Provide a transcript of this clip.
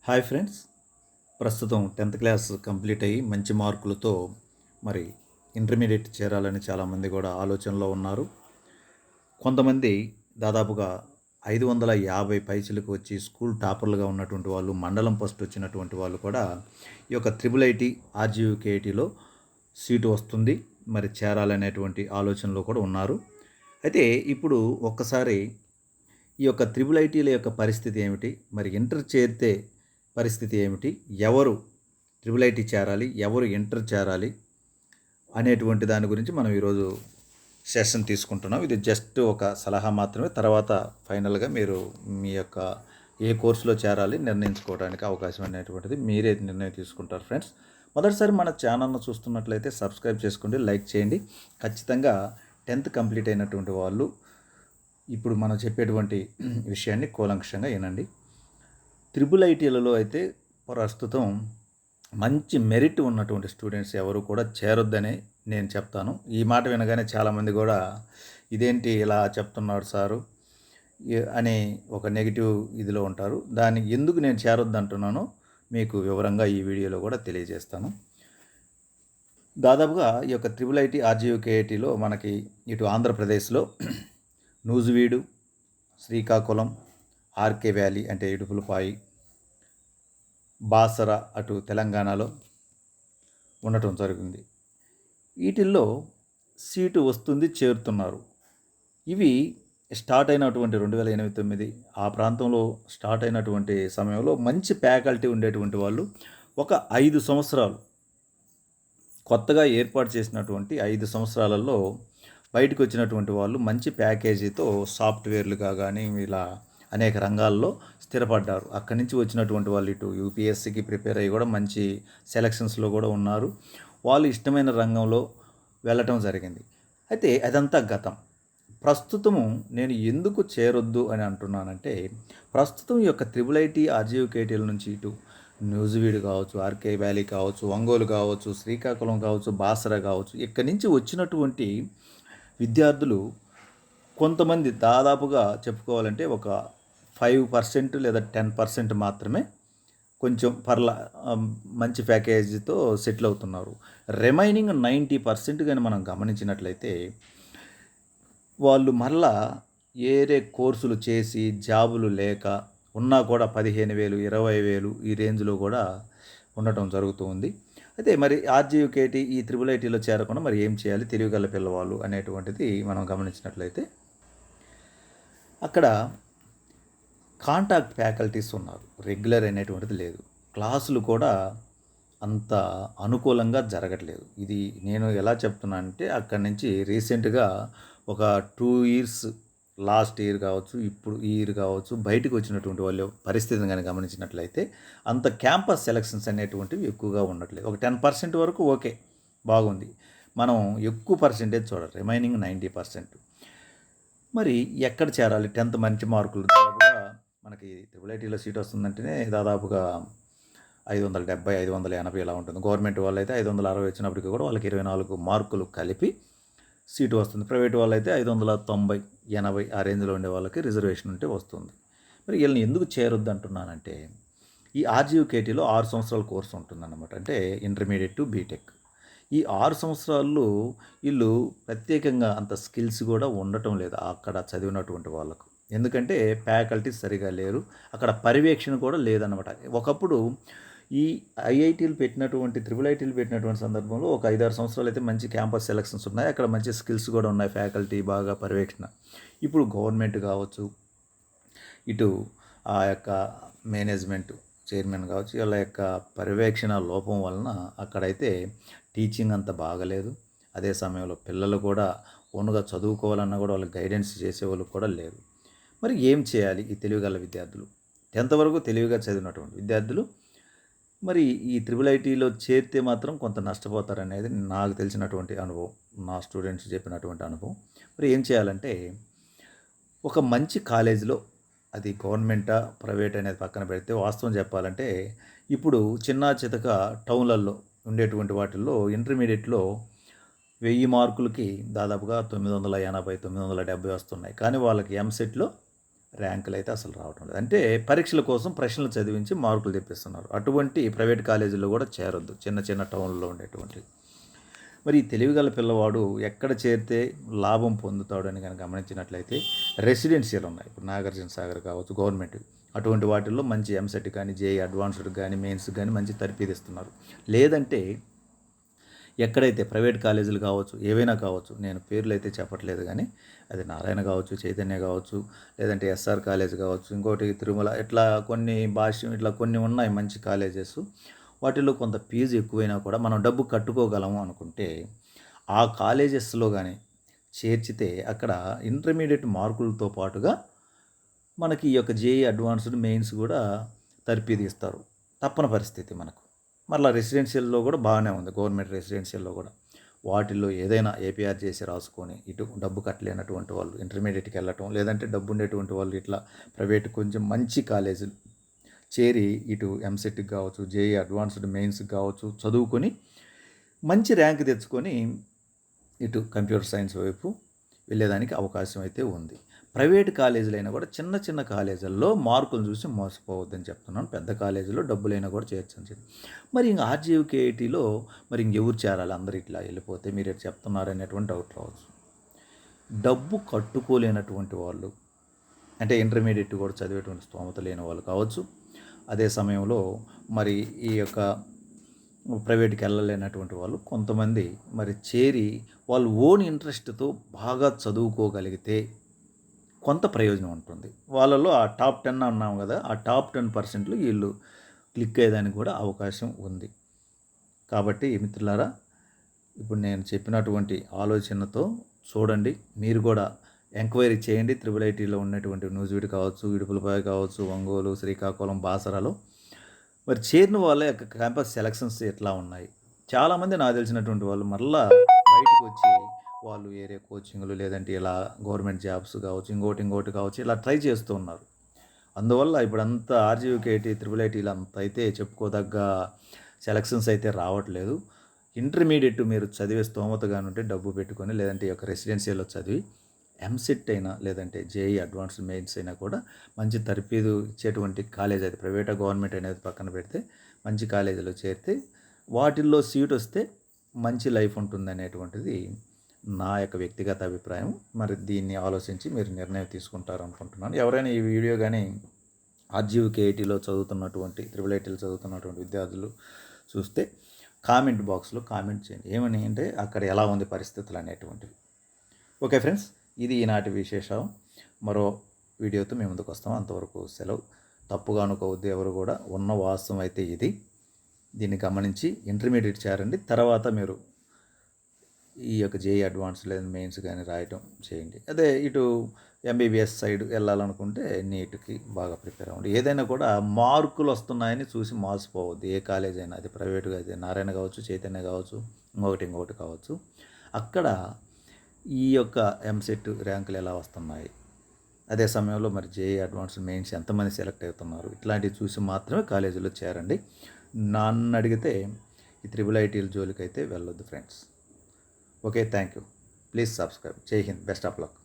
Hi friends. ప్రస్తుతం 10th class complete అయ్యి మంచి మార్కులతో మరి ఇంటర్మీడియట్ చేరాలని చాలామంది కూడా ఆలోచనలో ఉన్నారు. కొంతమంది దాదాపుగా 550 పైచిలకు వచ్చి స్కూల్ టాపర్లుగా ఉన్నటువంటి వాళ్ళు, మండలం ఫస్ట్ వచ్చినటువంటి వాళ్ళు కూడా ఈ యొక్క త్రిబుల్ ఐటీ ఆర్జీయూకేఐటీలో సీటు వస్తుంది మరి చేరాలనేటువంటి ఆలోచనలో కూడా ఉన్నారు. అయితే ఇప్పుడు ఒక్కసారి ఈ యొక్క త్రిబుల్ ఐటీల యొక్క పరిస్థితి ఏమిటి, మరి ఇంటర్ చేరితే పరిస్థితి ఏమిటి, ఎవరు ట్రిపుల్ ఐటీ చేరాలి, ఎవరు ఇంటర్ చేరాలి అనేటువంటి దాని గురించి మనం ఈరోజు సెషన్ తీసుకుంటున్నాం. ఇది జస్ట్ ఒక సలహా మాత్రమే. తర్వాత ఫైనల్గా మీరు మీ యొక్క ఏ కోర్సులో చేరాలి నిర్ణయించుకోవడానికి అవకాశం అనేటువంటిది మీరే నిర్ణయం తీసుకుంటారు. ఫ్రెండ్స్, మొదటిసారి మన ఛానల్ను చూస్తున్నట్లయితే సబ్స్క్రైబ్ చేసుకోండి, లైక్ చేయండి. ఖచ్చితంగా 10th కంప్లీట్ అయినటువంటి వాళ్ళు ఇప్పుడు మనం చెప్పేటువంటి విషయాన్ని కూలంకషంగా వినండి. త్రిబుల్ ఐటీలలో అయితే ప్రస్తుతం మంచి మెరిట్ ఉన్నటువంటి స్టూడెంట్స్ ఎవరు కూడా చేరొద్దని నేను చెప్తాను. ఈ మాట వినగానే చాలామంది కూడా ఇదేంటి ఇలా చెప్తున్నాడు సారు అని ఒక నెగిటివ్ ఇదిలో ఉంటారు. దాన్ని ఎందుకు నేను చేరొద్దు అంటున్నానో మీకు వివరంగా ఈ వీడియోలో కూడా తెలియజేస్తాను. దాదాపుగా ఈ యొక్క త్రిబుల్ ఐటీ ఆర్జీయూకేఐటీలో మనకి ఇటు ఆంధ్రప్రదేశ్లో నూజివీడు, శ్రీకాకుళం, ఆర్కే వ్యాలీ అంటే ఇడుపులపాయి, బాసర అటు తెలంగాణలో ఉండటం జరిగింది. వీటిల్లో సీటు వస్తుంది, చేరుతున్నారు. ఇవి స్టార్ట్ అయినటువంటి 2008 ఆ ప్రాంతంలో స్టార్ట్ అయినటువంటి సమయంలో మంచి ఫ్యాకల్టీ ఉండేటువంటి వాళ్ళు ఒక 5 సంవత్సరాలు కొత్తగా ఏర్పాటు చేసినటువంటి 5 సంవత్సరాలలో బయటకు వచ్చినటువంటి వాళ్ళు మంచి ప్యాకేజీతో సాఫ్ట్వేర్లుగా కానీ ఇలా అనేక రంగాల్లో స్థిరపడ్డారు. అక్కడి నుంచి వచ్చినటువంటి వాళ్ళు ఇటు యూపీఎస్సీకి ప్రిపేర్ అయ్యి కూడా మంచి సెలక్షన్స్లో కూడా ఉన్నారు. వాళ్ళు ఇష్టమైన రంగంలో వెళ్ళటం జరిగింది. అయితే అదంతా గతం. ప్రస్తుతము నేను ఎందుకు చేరొద్దు అని అంటున్నానంటే, ప్రస్తుతం ఈ యొక్క త్రిబుల్ ఐటీ ఆర్జీయూకేటీల నుంచి ఇటు న్యూజివీడు కావచ్చు, ఆర్కే వ్యాలీ కావచ్చు, ఒంగోలు కావచ్చు, శ్రీకాకుళం కావచ్చు, బాసర కావచ్చు, ఇక్కడి నుంచి వచ్చినటువంటి విద్యార్థులు కొంతమంది దాదాపుగా చెప్పుకోవాలంటే ఒక 5% లేదా 10% మాత్రమే కొంచెం మంచి ప్యాకేజీతో సెటిల్ అవుతున్నారు. రిమైనింగ్ 90% కానీ మనం గమనించినట్లయితే వాళ్ళు మరలా ఏరే కోర్సులు చేసి జాబులు లేక ఉన్నా కూడా 15,000, 20,000 ఈ రేంజ్లో కూడా ఉండటం జరుగుతూ ఉంది. అయితే మరి ఆర్జీయూకేటీ ఈ త్రిబుల్ ఐటీలో చేరకుండా మరి ఏం చేయాలి తెలివిగల పిల్లవాళ్ళు అనేటువంటిది మనం గమనించినట్లయితే అక్కడ కాంటాక్ట్ ఫ్యాకల్టీస్ ఉన్నారు, రెగ్యులర్ అనేటువంటిది లేదు. క్లాసులు కూడా అంత అనుకూలంగా జరగట్లేదు. ఇది నేను ఎలా చెప్తున్నానంటే అక్కడి నుంచి రీసెంట్గా ఒక 2 ఇయర్స్ లాస్ట్ ఇయర్ కావచ్చు, ఇప్పుడు ఈ ఇయర్ కావచ్చు, బయటకు వచ్చినటువంటి వాళ్ళ పరిస్థితిని కానీ గమనించినట్లయితే అంత క్యాంపస్ సెలక్షన్స్ అనేటువంటివి ఎక్కువగా ఉండట్లేదు. ఒక 10% వరకు ఓకే, బాగుంది. మనం ఎక్కువ పర్సెంటేజ్ చూడాలి, రిమైనింగ్ 90%. మరి ఎక్కడ చేరాలి? 10th మంచి మార్కులు దాదాపుగా మనకి త్రిబుల్ ఐటీలో సీట్ వస్తుందంటేనే దాదాపుగా 570, 580 ఇలా ఉంటుంది. గవర్నమెంట్ వాళ్ళు అయితే 560 వచ్చినప్పటికీ కూడా వాళ్ళకి 24 మార్కులు కలిపి సీటు వస్తుంది. ప్రైవేట్ వాళ్ళు అయితే 590, 80 ఆ రేంజ్లో ఉండే వాళ్ళకి రిజర్వేషన్ ఉంటే వస్తుంది. మరి వీళ్ళని ఎందుకు చేరొద్దు అంటున్నానంటే, ఈ ఆర్జీయూకేటీలో 6 సంవత్సరాల కోర్సు ఉంటుందన్నమాట. అంటే ఇంటర్మీడియట్ టు బీటెక్. ఈ 6 సంవత్సరాల్లో వీళ్ళు ప్రత్యేకంగా అంత స్కిల్స్ కూడా ఉండటం లేదు అక్కడ చదివినటువంటి వాళ్ళకు. ఎందుకంటే ఫ్యాకల్టీ సరిగా లేరు, అక్కడ పర్యవేక్షణ కూడా లేదన్నమాట. ఒకప్పుడు ఈ ఐఐటీలు పెట్టినటువంటి త్రిబుల్ ఐటీలు పెట్టినటువంటి సందర్భంలో ఒక 5-6 సంవత్సరాలు అయితే మంచి క్యాంపస్ సెలక్షన్స్ ఉన్నాయి, అక్కడ మంచి స్కిల్స్ కూడా ఉన్నాయి, ఫ్యాకల్టీ బాగా పర్యవేక్షణ. ఇప్పుడు గవర్నమెంట్ కావచ్చు, ఇటు ఆ యొక్క మేనేజ్మెంట్ చైర్మన్ కావచ్చు, వీళ్ళ యొక్క పర్యవేక్షణ లోపం వలన అక్కడైతే టీచింగ్ అంత బాగలేదు. అదే సమయంలో పిల్లలు కూడా ఓన్గా చదువుకోవాలన్నా కూడా వాళ్ళకి గైడెన్స్ చేసేవాళ్ళు కూడా లేరు. మరి ఏం చేయాలి ఈ తెలివిగల విద్యార్థులు? 10th వరకు తెలివిగా చదివినటువంటి విద్యార్థులు మరి ఈ త్రిబుల్ ఐటీలో చేరితే మాత్రం కొంత నష్టపోతారనేది నాకు తెలిసినటువంటి అనుభవం, నా స్టూడెంట్స్ చెప్పినటువంటి అనుభవం. మరి ఏం చేయాలంటే, ఒక మంచి కాలేజీలో, అది గవర్నమెంటా ప్రైవేట్ అనేది పక్కన పెడితే వాస్తవం చెప్పాలంటే ఇప్పుడు చిన్న చితక టౌన్లలో ఉండేటువంటి వాటిల్లో ఇంటర్మీడియట్లో 1000 మార్కులకి దాదాపుగా 980, 970 వస్తున్నాయి. కానీ వాళ్ళకి ఎంసెట్లో ర్యాంకులు అయితే అసలు రావటం లేదు. అంటే పరీక్షల కోసం ప్రశ్నలు చదివించి మార్కులు తెప్పిస్తున్నారు. అటువంటి ప్రైవేట్ కాలేజీల్లో కూడా చేరొద్దు, చిన్న చిన్న టౌన్లో ఉండేటువంటి. మరి ఈ తెలివిగల పిల్లవాడు ఎక్కడ చేరితే లాభం పొందుతాడు అని కనుక గమనించినట్లయితే రెసిడెన్షియల్ ఉన్నాయి. ఇప్పుడు నాగార్జున సాగర్ కావచ్చు, గవర్నమెంట్ అటువంటి వాటిల్లో మంచి ఎంసెట్ కానీ, జేఈ అడ్వాన్స్డ్ కానీ, మెయిన్స్ కానీ మంచి తర్ఫీదిస్తున్నారు. లేదంటే ఎక్కడైతే ప్రైవేట్ కాలేజీలు కావచ్చు, ఏవైనా కావచ్చు, నేను పేర్లు అయితే చెప్పట్లేదు కానీ అది నారాయణ కావచ్చు, చైతన్య కావచ్చు, లేదంటే ఎస్ఆర్ కాలేజ్ కావచ్చు, ఇంకోటి తిరుమల, ఇట్లా కొన్ని భాష్యం, ఇట్లా కొన్ని ఉన్నాయి మంచి కాలేజెస్. వాటిల్లో కొంత ఫీజు ఎక్కువైనా కూడా మనం డబ్బు కట్టుకోగలము అనుకుంటే ఆ కాలేజెస్లో కానీ చేర్చితే అక్కడ ఇంటర్మీడియట్ మార్కులతో పాటుగా మనకి ఈ యొక్క జేఈ అడ్వాన్స్డ్ మెయిన్స్ కూడా తర్ఫీదిస్తారు. తప్పని పరిస్థితి మనకు. మరలా రెసిడెన్షియల్లో కూడా బాగానే ఉంది, గవర్నమెంట్ రెసిడెన్షియల్లో కూడా. వాటిల్లో ఏదైనా ఏపీఆర్ చేసి రాసుకొని ఇటు డబ్బు కట్టలేనటువంటి వాళ్ళు ఇంటర్మీడియట్కి వెళ్ళటం, లేదంటే డబ్బు ఉండేటువంటి వాళ్ళు ఇట్లా ప్రైవేట్ కొంచెం మంచి కాలేజీలు చేరి ఇటు ఎంసెట్కి కావచ్చు, జేఈ అడ్వాన్స్డ్ మెయిన్స్కి కావచ్చు చదువుకొని మంచి ర్యాంక్ తెచ్చుకొని ఇటు కంప్యూటర్ సైన్స్ వైపు వెళ్ళేదానికి అవకాశం అయితే ఉంది. ప్రైవేట్ కాలేజీలైనా కూడా చిన్న చిన్న కాలేజీల్లో మార్కులు చూసి మోసపోవద్దని చెప్తున్నాను. పెద్ద కాలేజీలో డబ్బులైనా కూడా చేర్చండి. మరి ఇంక ఆర్జీవికేఐటీలో మరి ఇంకెవరు చేరాలి? అందరు ఇట్లా వెళ్ళిపోతే మీరు ఎట్లా చెప్తున్నారు అనేటువంటి డౌట్ రావచ్చు. డబ్బు కట్టుకోలేనటువంటి వాళ్ళు, అంటే ఇంటర్మీడియట్ కూడా చదివేటువంటి స్తోమత లేని వాళ్ళు కావచ్చు, అదే సమయంలో మరి ఈ యొక్క ప్రైవేట్కి వెళ్ళలేనటువంటి వాళ్ళు కొంతమంది మరి చేరి వాళ్ళు ఓన్ ఇంట్రెస్ట్తో బాగా చదువుకోగలిగితే కొంత ప్రయోజనం ఉంటుంది. వాళ్ళలో ఆ టాప్ 10 అన్నాం కదా, ఆ టాప్ 10% వీళ్ళు క్లిక్ అయ్యేదానికి కూడా అవకాశం ఉంది. కాబట్టి మిత్రులారా, ఇప్పుడు నేను చెప్పినటువంటి ఆలోచనతో చూడండి, మీరు కూడా ఎంక్వైరీ చేయండి. త్రిబుల్ ఐటీలో ఉన్నటువంటి నూజివీడు కావచ్చు, ఇడుపులపాయ కావచ్చు, ఒంగోలు, శ్రీకాకుళం, బాసరాలో మరి చేరిన వాళ్ళ యొక్క క్యాంపస్ సెలక్షన్స్ ఎట్లా ఉన్నాయి? చాలామంది నాకు తెలిసినటువంటి వాళ్ళు మరలా బయటకు వచ్చి వాళ్ళు ఏరియా కోచింగ్లు, లేదంటే ఇలా గవర్నమెంట్ జాబ్స్ కావచ్చు, ఇంకోటి కావచ్చు, ఇలా ట్రై చేస్తూ ఉన్నారు. అందువల్ల ఇప్పుడు అంతా ఆర్జీవికేఐటీ, త్రిబుల్ ఐటీలు అంత అయితే చెప్పుకోదగ్గ సెలక్షన్స్ అయితే రావట్లేదు. ఇంటర్మీడియట్ మీరు చదివే స్తోమతగా ఉంటే డబ్బు పెట్టుకొని, లేదంటే ఈ యొక్క రెసిడెన్షియల్లో చదివి ఎంసెట్ అయినా, లేదంటే జేఈ అడ్వాన్స్డ్ మెయిన్స్ అయినా కూడా మంచి తర్ఫీదు ఇచ్చేటువంటి కాలేజ్, అది ప్రైవేట్ గవర్నమెంట్ అనేది పక్కన పెడితే మంచి కాలేజీలో చేరితే వాటిల్లో సీట్ వస్తే మంచి లైఫ్ ఉంటుంది అనేటువంటిది నా యొక్క వ్యక్తిగత అభిప్రాయం. మరి దీన్ని ఆలోచించి మీరు నిర్ణయం తీసుకుంటారు అనుకుంటున్నాను. ఎవరైనా ఈ వీడియో కానీ ఆర్జీవికేఐటీలో చదువుతున్నటువంటి, త్రిబుల్ ఐటీలో చదువుతున్నటువంటి విద్యార్థులు చూస్తే కామెంట్ బాక్స్లో కామెంట్ చేయండి. ఏమని అంటే అక్కడ ఎలా ఉంది పరిస్థితులు అనేటువంటివి. ఓకే ఫ్రెండ్స్, ఇది ఈనాటి విశేషం. మరో వీడియోతో మేము ముందుకు వస్తాం. అంతవరకు సెలవు. తప్పుగా అనుకోవద్దు ఎవరు కూడా. ఉన్న వాస్తవం అయితే ఇది. దీన్ని గమనించి ఇంటర్మీడియట్ చేరండి. తర్వాత మీరు ఈ యొక్క జేఈ అడ్వాన్స్ లేదా మెయిన్స్ కానీ రాయటం చేయండి. అదే ఇటు ఎంబీబీఎస్ సైడ్ వెళ్ళాలనుకుంటే నీట్కి బాగా ప్రిపేర్ అవ్వండి. ఏదైనా కూడా మార్కులు వస్తున్నాయని చూసి మోసపోవద్దు. ఏ కాలేజ్ అయినా, అది ప్రైవేట్గా అయితే నారాయణ కావచ్చు, చైతన్య కావచ్చు, ఇంకొకటి కావచ్చు. అక్కడ ఈ యొక్క ఎంసెట్ ర్యాంకులు ఎలా వస్తున్నాయి, అదే సమయంలో మరి జేఈ అడ్వాన్స్డ్ మెయిన్స్ ఎంతమంది సెలెక్ట్ అవుతున్నారు, ఇట్లాంటివి చూసి మాత్రమే కాలేజీలో చేరండి. నన్ను అడిగితే ఈ త్రిబుల్ ఐటీల జోలికి అయితే వెళ్ళొద్దు friends. Okay, thank you. Please subscribe. జై హింద్. Best of luck.